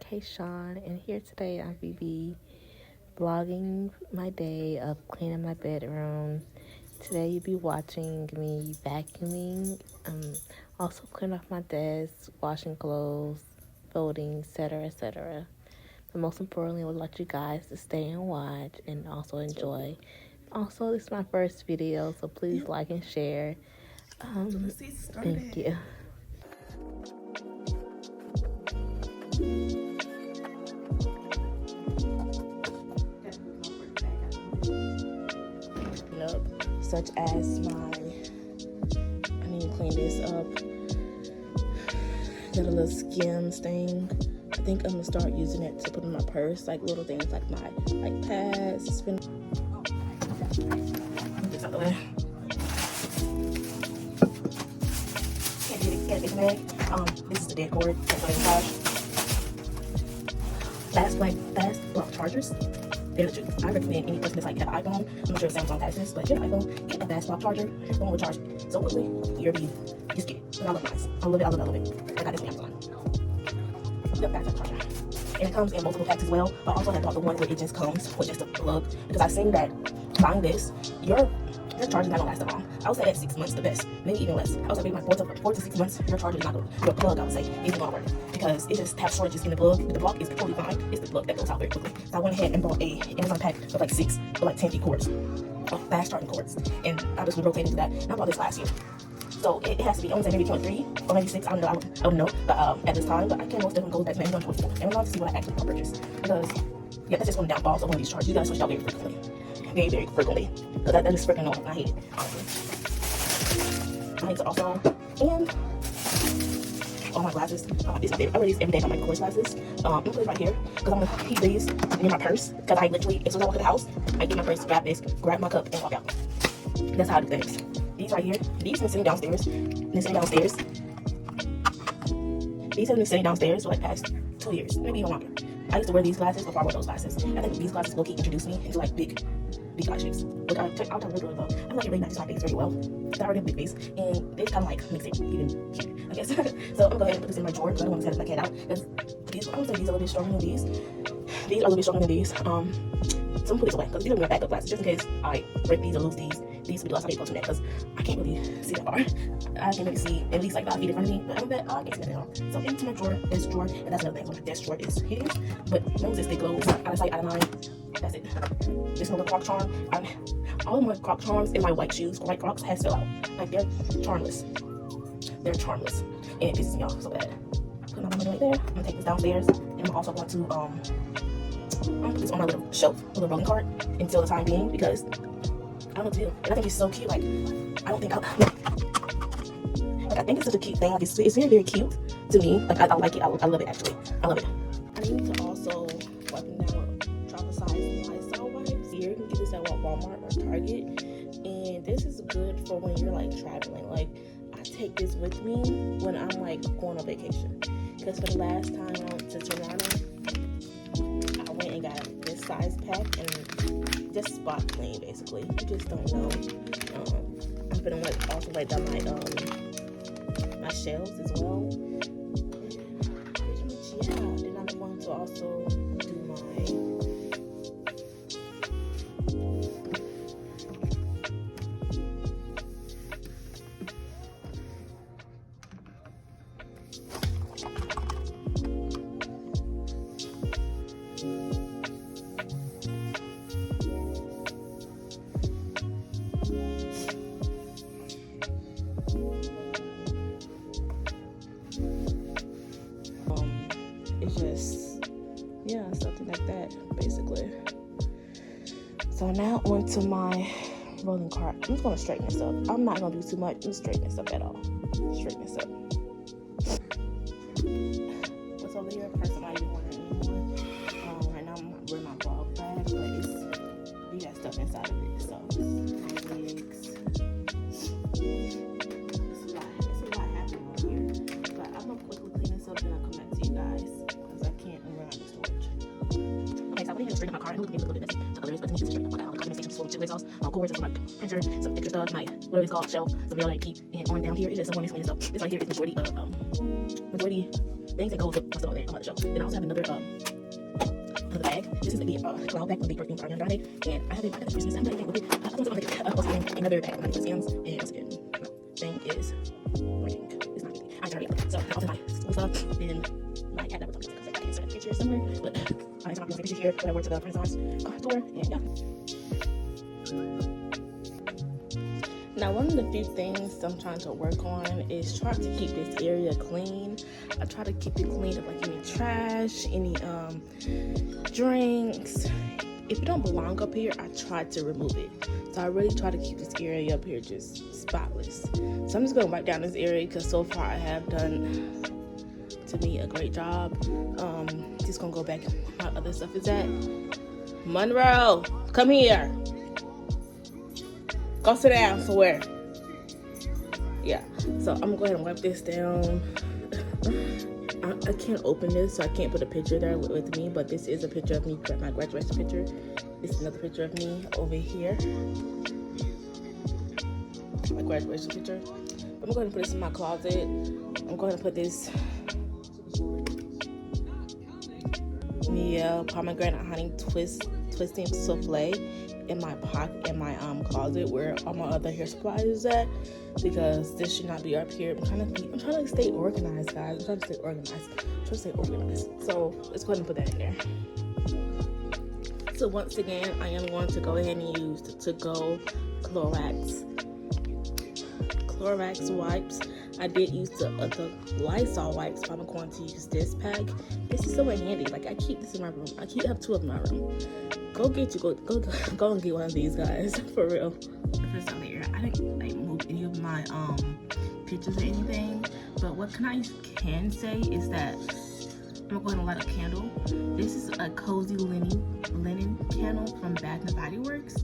Kayshawn, and here today I'll be vlogging my day of cleaning my bedroom. Today you'll be watching me vacuuming, also cleaning off my desk, washing clothes, folding, etc., etc. But most importantly, I would like you guys to stay and watch and also enjoy. Also, this is my first video, so please like and share. Thank you. Up, such as I need to clean this up. Got a little Skims thing. I think I'm gonna start using it to put in my purse, like little things like my pads. This out the way. Can't get it bag. This is the dead cord. Fast block chargers. I recommend any person that's like have an iPhone. I'm not sure if Samsung has this, but if you have an iPhone, get a fast swap charger. Your phone will charge so quickly. Just get it. I love mine. I love it. I got this from Amazon. Yep, fast swap charger. And it comes in multiple packs as well. But I also have bought the one where it just comes with just a plug, because I've seen that buying this, your charger not gonna last that long. I would say at 6 months the best, maybe even less. I would say maybe like 4 to 6 months. Your charger is not gonna, your plug I would say isn't gonna work, because it just has shortages in the plug. The plug is totally fine. It's the plug that goes out very quickly. So I went ahead and bought a Amazon pack of like 6 or like 10 cords, fast charging cords, and I just would rotate into that. And I bought this last year, so it has to be, I want to say maybe 2 or 3 or maybe 6. I don't know, but at this time, but I can most definitely go back to Amazon to see what I actually purchased, because yeah, that's just one downfall of one of these chargers. You gotta switch out very frequently. Very frequently, because that is freaking annoying. I hate it, honestly. I need to also, and all my glasses. These are my favorite. I wear these every day. My Michael Kors glasses. I'm gonna put it right here because I'm gonna keep these near my purse, because I literally, as soon as I walk in the house, I get my purse, grab this, grab my cup, and walk out. That's how I do things. These right here, these have been sitting downstairs. These have been sitting downstairs for like past 2 years, maybe even longer. I used to wear these glasses before I wore those glasses. I think these glasses low-key introduced me into like big eye shapes. Look, I'll talk really though. I'm like, it really matches my face very well. I already have a big face, and they kind of like makes it even cute, I guess. So I'm gonna go ahead and put this in my drawer, because I don't want to set my cat out. Because these, I would say these are a little bit stronger than these. These are a little bit stronger than these. So I'm gonna put these away, because these are my backup glasses, just in case I break these or lose these. These will be the last I need to go to that, because I can't really see that far. I can maybe see at least like 5 feet in front of me, but other than that, I can't see that at all. So into my drawer, this drawer, and that's another thing. So my desk drawer is hideous, but as long as they close, out of sight, out of mind. That's it. This little Croc charm. All of my Croc charms in my white shoes, white Crocs, has fell out. Like, they're charmless. They're charmless, and it pisses me off so bad. Put my money right there. I'm gonna take this downstairs, and I'm also going to I'm gonna put this on my little shelf, a little rolling cart, until the time being, because I don't know what to do. And I think it's so cute. Like, I don't think I think it's such a cute thing. Like, it's very, very cute to me. Like, I like it. I love it, actually. I love it. I need to also wipe down travel size Lysol wipes. Here, you can get this at Walmart or Target. And this is good for when you're like traveling. Like, I take this with me when I'm like going on vacation. Because for the last time I went to Toronto, I went and got this size pack and just spot clean, basically. You just don't know. I'm gonna also wipe down my shelves as well. And pretty much, yeah. Then I'm going to also do my it's just, yeah, something like that, basically. So now onto my rolling cart. I'm just gonna straighten this up. I'm not gonna do too much. Just straighten this up at all. Straighten this up. What's over here? First, I'm not even wearing anymore. Right now I'm wearing my vlog bag, but you got stuff inside of it. So my wigs. It's a lot happening over here. But I'm gonna quickly clean this up and I'll come back to you guys, because I can't run out of storage. Okay, so I went ahead and straightened up my cart. I know it became a little bit messy. So others, but I need to straighten up my documents, some chili sauce, cords, some like printer, some extra stuff, my whatever it's called, shelf, some mail that I keep. And on down here, it's just someone explaining stuff. This right here is majority things that go with what's over there. I'm about to show. Then I also have another bag. This is the cloud bag from Big Perfume from Ariana Grande, and I have it. I got it Christmas. I'm gonna with it. I think also another bag of my Skims, and once again, thing is working. It's not really. I turned it up. So also my school stuff. Then my cat that was because I can't insert a picture somewhere, but I have my picture here when I went to the Renaissance tour, and yeah. Now, one of the few things I'm trying to work on is trying to keep this area clean. I try to keep it clean of like any trash, any drinks. If it don't belong up here, I try to remove it. So I really try to keep this area up here just spotless. So I'm just gonna wipe down this area because so far I have done, to me, a great job. Just gonna go back and my other stuff is at. Monroe, come here. Go sit down somewhere. Yeah, so I'm gonna go ahead and wipe this down. I can't open this, so I can't put a picture there with me, but this is a picture of me, my graduation picture. This is another picture of me over here. My graduation picture. I'm going to put this in my closet. I'm going to put this Miel pomegranate honey twisting souffle in my pocket, in my closet where all my other hair supplies is at, because this should not be up here. I'm trying to stay organized, guys. I'm trying to stay organized. So let's go ahead and put that in there. So once again, I am going to go ahead and use the to-go Clorox wipes. I did use the Lysol wipes, but I'm going to use this pack. This is so handy. Like, I keep this in my room. I have 2 of them in my room. Go and get one of these, guys, for real. First time here, I didn't like move any of my pictures or anything, but what I can say is that I'm going to light a candle. This is a cozy linen candle from Bath and Body Works.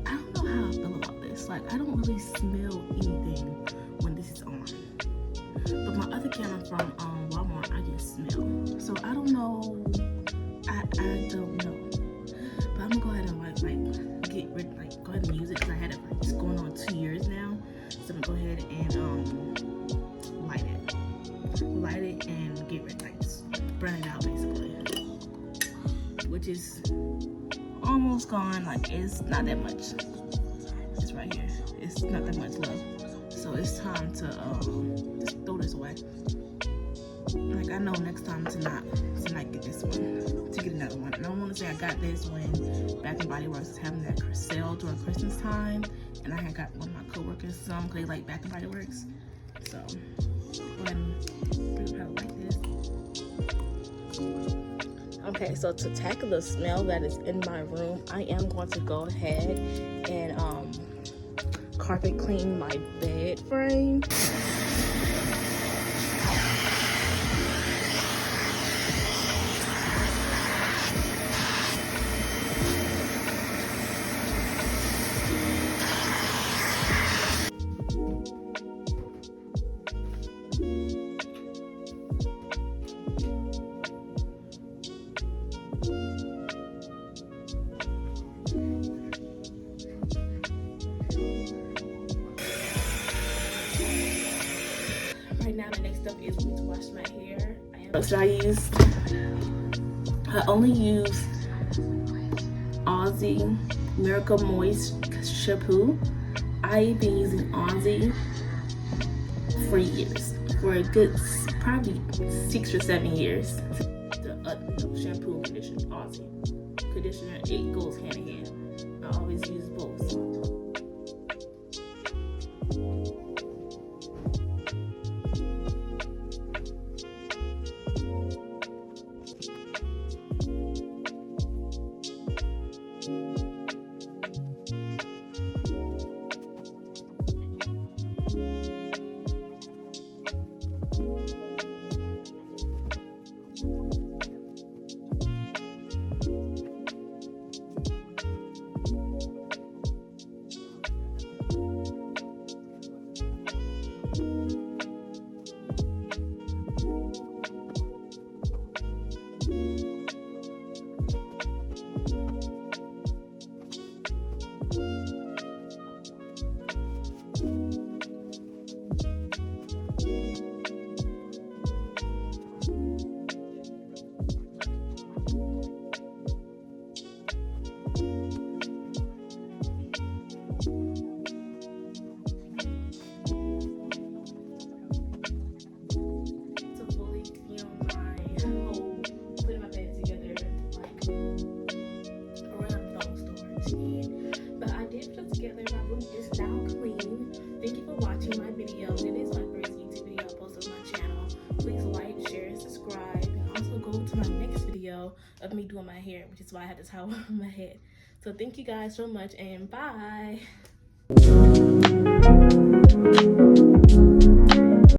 I don't know how I feel about this. Like, I don't really smell anything when this is on. But my other candle from Walmart, I get smell. So I don't know. I don't know. But I'm gonna go ahead and go ahead and use it because I had it it's going on 2 years now. So I'm gonna go ahead and light it and get rid, burn it out basically. Which is almost gone. Like, it's not that much. It's right here. It's not that much left. So it's time to just throw this away. Like, I know next time to not get this one, to get another one. And I want to say I got this when Bath and Body Works is having that sale during Christmas time, and I had got one of my coworkers some because they like Bath and Body Works. So go ahead and like this. Okay, so to tackle the smell that is in my room, I am going to go ahead and carpet clean my bed frame. Right now, the next step is to wash my hair. So I only use Aussie Miracle Moist shampoo. I've been using Aussie for years, for a good probably 6 or 7 years. The shampoo and conditioner, Aussie conditioner, it goes hand in hand. I always use both. washing it. But I did put it together. My room is now clean. Thank you for watching my video. It is my first YouTube video I posted on my channel. Please like, share, subscribe, and also go to my next video of me doing my hair, which is why I had this towel on my head. So thank you guys so much, and bye.